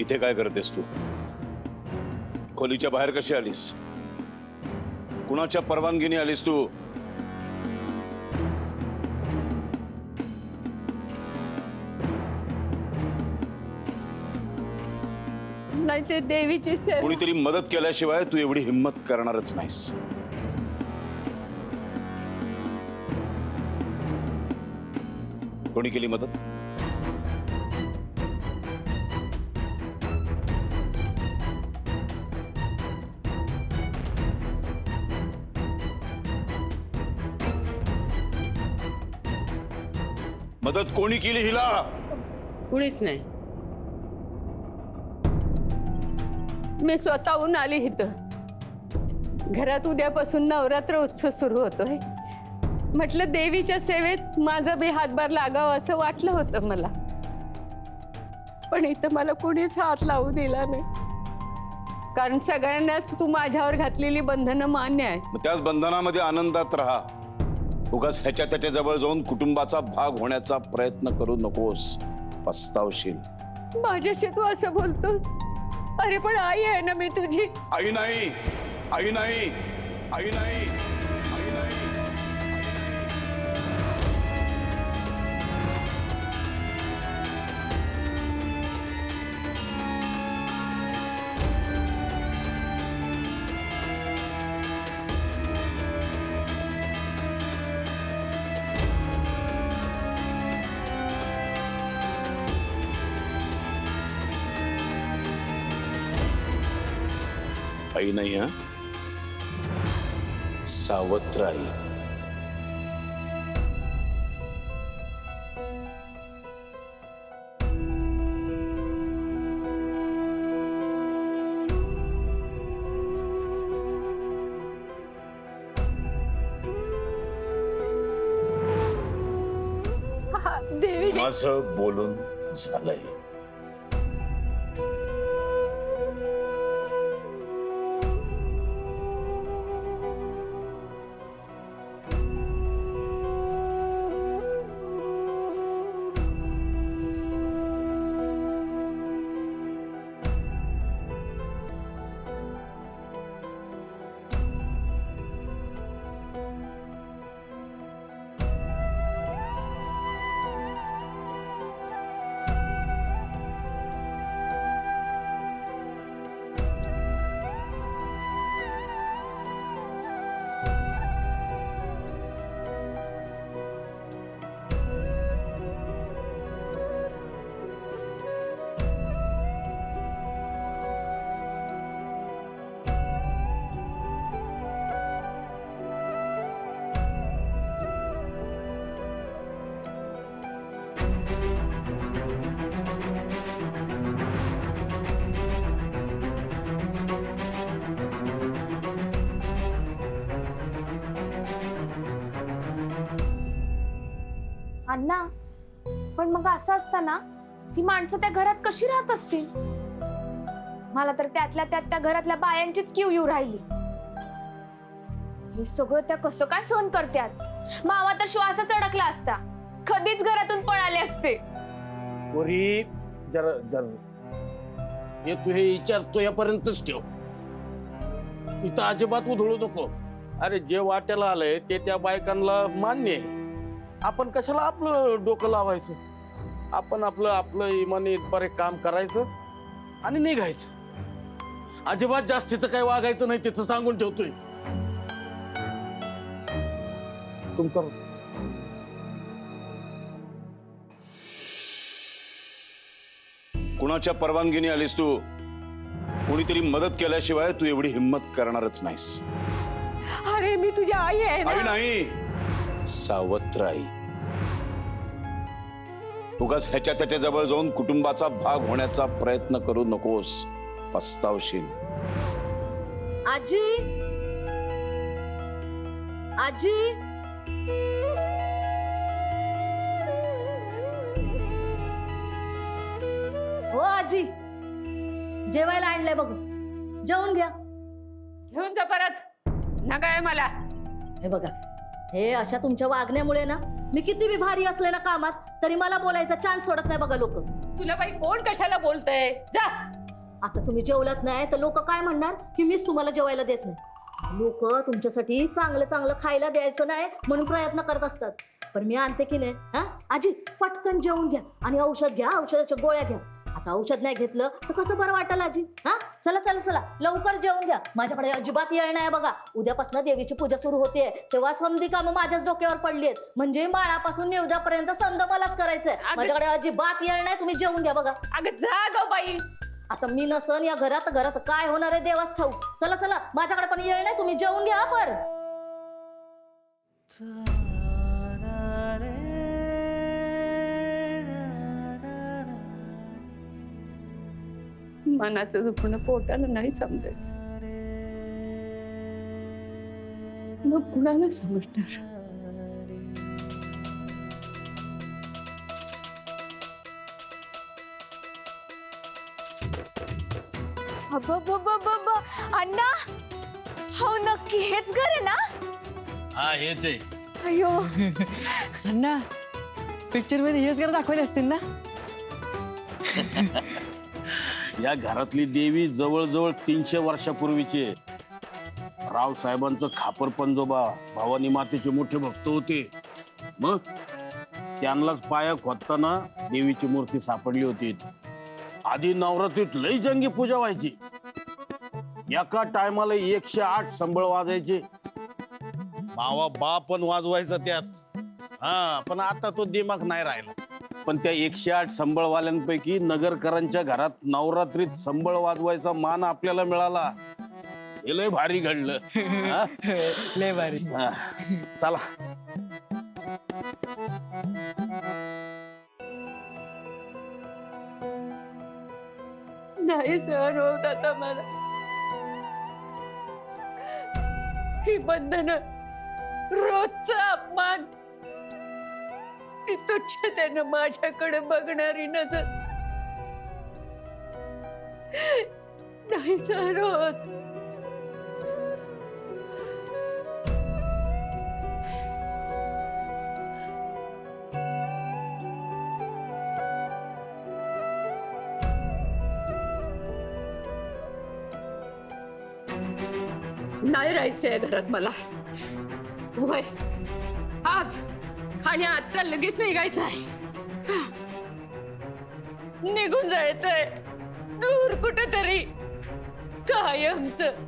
इथे काय करतेस तू? खोलीच्या बाहेर कशी आलीस? कुणाच्या परवानगीने आलीस तू? नाही, ते देवीची सेवा. कोणीतरी मदत केल्याशिवाय तू एवढी हिम्मत करणारच नाहीस. कोणी केली मदत? मदत कोणी केली हिला? कुणीच नाही. मी स्वतःहून आली इथं. घरात उद्यापासून नवरात्र उत्सव सुरू होतोय. म्हटलं देवीच्या सेवेत माझा बी हातभार लागावा असं वाटलं होतं मला. पण इथं मला कोणीच हात लावू दिला नाही. कारण सगळ्यांनाच तू माझ्यावर घातलेली बंधनं मान्य आहे. मग त्याच बंधनामध्ये आनंदात राहा. उगाच ह्याच्या त्याच्या जवळ जाऊन कुटुंबाचा भाग होण्याचा प्रयत्न करू नकोस. पस्तावशील. माझ्याशी तू असं बोलतोस? अरे पण आई आहे ना मी तुझी. आई नाही, आई नाही, आई नाही, आई नाही. आई नाही, हा सावत्र आई. देवी माझं बोलून झालंय. अण्णा, पण मग असं असताना ती माणसं त्या घरात कशी राहत असतील? मला तर त्यातल्या त्यात त्या घरातल्या बायांचीच किव येऊ राहिली. हे सगळं त्या कसं काय सहन करतात? मावा तर श्वासच अडकला असता. कधीच घरातून पळाले असते. पोरी जरा जरा हे तू हे विचारतो यापर्यंतच ठेव. इथं अजिबात उधळू नको. अरे जे वाट्याला आलंय ते त्या बायकांना मान्य आहे. आपण कशाला आपलं डोकं लावायचं? आपण आपलं आपलं इमानी इतबारे काम करायचं आणि निघायचं. अजिबात जास्तीचं काही वागायचं नाही तिथं सांगून ठेवतोय. तुमचं कुणाच्या परवानगीने आलीस तू? कोणीतरी मदत केल्याशिवाय तू एवढी हिम्मत करणारच नाहीस. अरे मी तुझी आई आहे आई ना. नाही, सावत्र आई. उगाच ह्याच्या त्याच्या जवळ जाऊन कुटुंबाचा भाग होण्याचा प्रयत्न करू नकोस. पस्तावशील. आजी, आजी, हो आजी, जेवायला आणलंय बघू, जेवून घ्या. घेऊन जा परत. नका आहे मला. हे बघा, हे अशा तुमच्या वागण्यामुळे ना मी किती बी भारी असले ना कामात तरी मला बोलायचा चान्स सोडत नाही बघा लोक. तुला बाई कोण कशाला बोलतय? जा आता तुम्ही जेवलात नाही तर लोक काय म्हणणार की मीच तुम्हाला जेवायला देत नाही. लोक तुमच्यासाठी चांगलं चांगलं खायला द्यायचं नाही म्हणून प्रयत्न करत असतात, पण मी आणते की नाही. हा आजी, पटकन जेवून घ्या आणि औषध घ्या, औषधाच्या गोळ्या घ्या. आता औषध नाही घेतलं तर कसं बरं वाटेल आजी? हा चला चला चला, लवकर जेवून घ्या. माझ्याकडे अजिबात येळ नाही बघा. उद्यापासून देवीची पूजा सुरू होते, तेव्हा समधी कामं माझ्याच डोक्यावर पडली आहेत. म्हणजे माळापासून निवद्यापर्यंत समद मलाच करायचंय. माझ्याकडे अजिबात येळ नाही, तुम्ही जेवून घ्या बघा. अगं जा गं बाई. आता मी नसन या घराचं काय होणार आहे देवाच ठाऊक. चला चला, माझ्याकडे पण येळ नाही, तुम्ही जेवून घ्या पर. मनाचं दुखणं पोटाला नाही समजायचं, मग कुणाला समजणार? अण्णा, हो नक्की हेच घर आहे ना? हा हेच आहे. अयो, अण्णा पिक्चर मध्ये हेच घर दाखवले असतील ना? या घरातली देवी जवळजवळ 300 वर्षापूर्वीची आहे. रावसाहेबांचं खापर पंजोबा भवानी मातेचे मोठे भक्त होते. मग त्यांनाच पाया खोदताना देवीची मूर्ती सापडली होती. आधी नवरात्रीत लई जंगी पूजा व्हायची. एका टायमाला 108 संबळ वाजायचे. मावा बाप पण वाजवायचा त्यात. हा पण आता तो दिमाग नाही राहिला. पण त्या 108 संबळवाल्यांपैकी नगरकरांच्या घरात नवरात्रीत संबळ वाजवायचा मान आपल्याला मिळाला. हे लय भारी घडलं. हा? लय भारी. हा. चला नाही सहन होत आता मला. ही बंधन, रोजचा अपमान, ती तुच्छतेनं माझ्याकडे बघणारी नजर नाही सहन होत. नाही राहायचंय घरात मला. वय आज आणि आता लगेच निघायचंय. निघून जायचंय दूर कुठेतरी कायमचं.